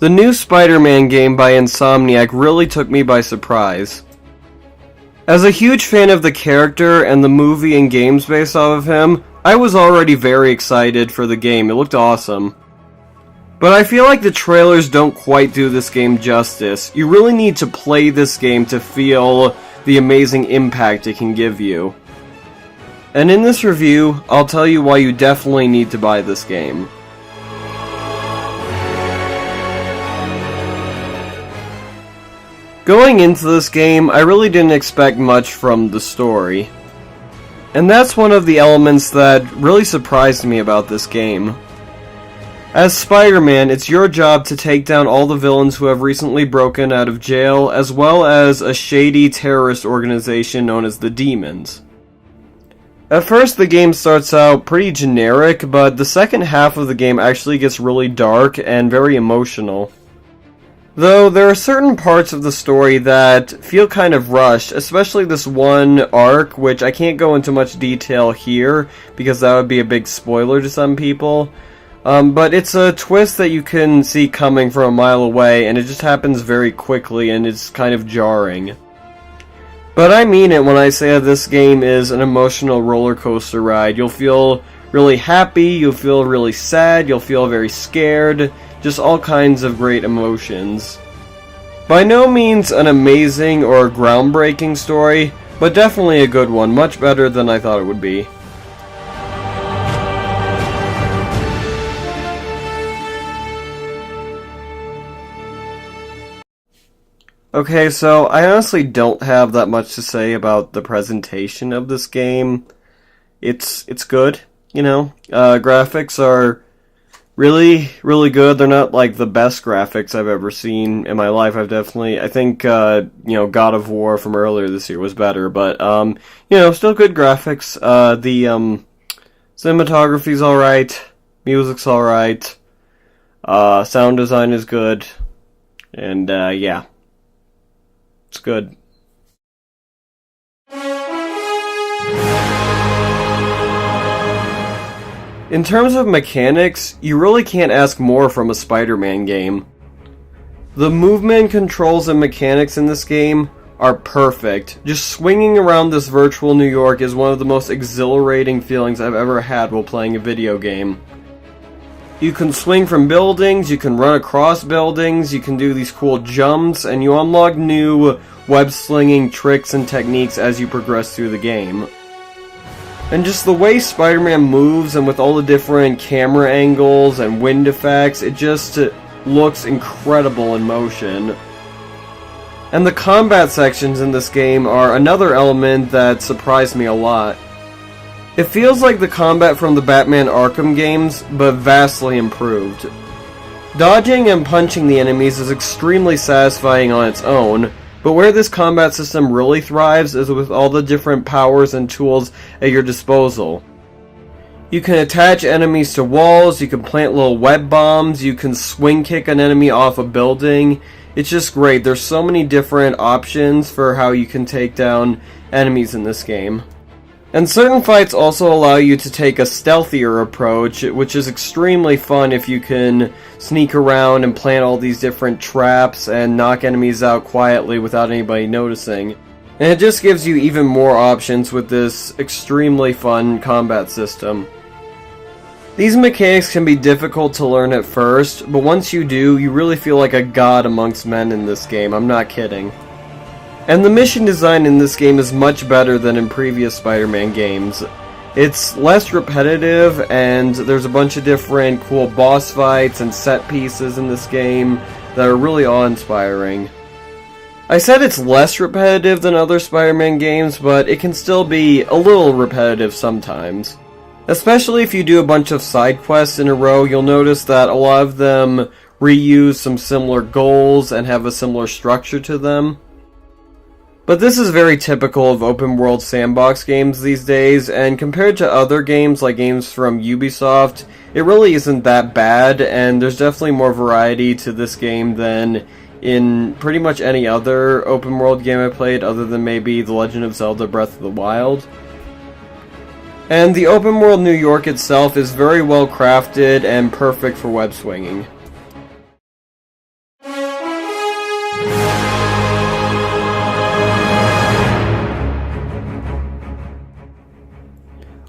The new Spider-Man game by Insomniac really took me by surprise. As a huge fan of the character and the movie and games based off of him, I was already very excited for the game. It looked awesome. But I feel like the trailers don't quite do this game justice. You really need to play this game to feel the amazing impact it can give you. And in this review, I'll tell you why you definitely need to buy this game. Going into this game, I really didn't expect much from the story. And that's one of the elements that really surprised me about this game. As Spider-Man, it's your job to take down all the villains who have recently broken out of jail, as well as a shady terrorist organization known as the Demons. At first, the game starts out pretty generic, but the second half of the game actually gets really dark and very emotional. Though there are certain parts of the story that feel kind of rushed, especially this one arc, which I can't go into much detail here, because that would be a big spoiler to some people. But it's a twist that you can see coming from a mile away, and it just happens very quickly, and it's kind of jarring. But I mean it when I say that this game is an emotional roller coaster ride. You'll feel really happy, you'll feel really sad, you'll feel very scared, just all kinds of great emotions. By no means an amazing or groundbreaking story, but definitely a good one, much better than I thought it would be. Okay, so I honestly don't have that much to say about the presentation of this game. It's good, you know. Graphics are really, really good. They're not like the best graphics I've ever seen in my life. I think, God of War from earlier this year was better, but, still good graphics. The cinematography's alright, music's alright, sound design is good, and, yeah. It's good. In terms of mechanics, you really can't ask more from a Spider-Man game. The movement, controls, and mechanics in this game are perfect. Just swinging around this virtual New York is one of the most exhilarating feelings I've ever had while playing a video game. You can swing from buildings, you can run across buildings, you can do these cool jumps, and you unlock new web-slinging tricks and techniques as you progress through the game. And just the way Spider-Man moves, and with all the different camera angles and wind effects, it just looks incredible in motion. And the combat sections in this game are another element that surprised me a lot. It feels like the combat from the Batman Arkham games, but vastly improved. Dodging and punching the enemies is extremely satisfying on its own, but where this combat system really thrives is with all the different powers and tools at your disposal. You can attach enemies to walls, you can plant little web bombs, you can swing kick an enemy off a building. It's just great. There's so many different options for how you can take down enemies in this game. And certain fights also allow you to take a stealthier approach, which is extremely fun if you can sneak around and plant all these different traps and knock enemies out quietly without anybody noticing. And it just gives you even more options with this extremely fun combat system. These mechanics can be difficult to learn at first, but once you do, you really feel like a god amongst men in this game. I'm not kidding. And the mission design in this game is much better than in previous Spider-Man games. It's less repetitive, and there's a bunch of different cool boss fights and set pieces in this game that are really awe-inspiring. I said it's less repetitive than other Spider-Man games, but it can still be a little repetitive sometimes. Especially if you do a bunch of side quests in a row, you'll notice that a lot of them reuse some similar goals and have a similar structure to them. But this is very typical of open-world sandbox games these days, and compared to other games like games from Ubisoft, it really isn't that bad, and there's definitely more variety to this game than in pretty much any other open-world game I played, other than maybe The Legend of Zelda Breath of the Wild. And the open-world New York itself is very well crafted and perfect for web swinging.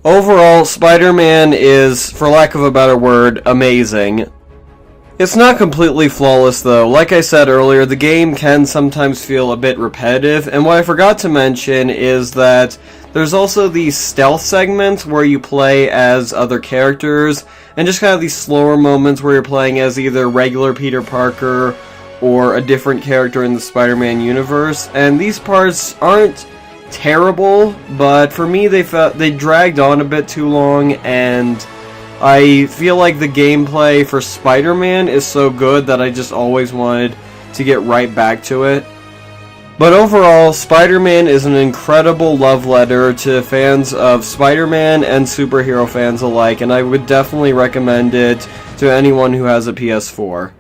Overall, Spider-Man is, for lack of a better word, amazing. It's not completely flawless though. Like I said earlier, the game can sometimes feel a bit repetitive, and what I forgot to mention is that there's also these stealth segments where you play as other characters, and just kind of these slower moments where you're playing as either regular Peter Parker or a different character in the Spider-Man universe, and these parts aren't terrible, but for me they dragged on a bit too long, and I feel like the gameplay for Spider-Man is so good that I just always wanted to get right back to it. But overall, Spider-Man is an incredible love letter to fans of Spider-Man and superhero fans alike, and I would definitely recommend it to anyone who has a PS4.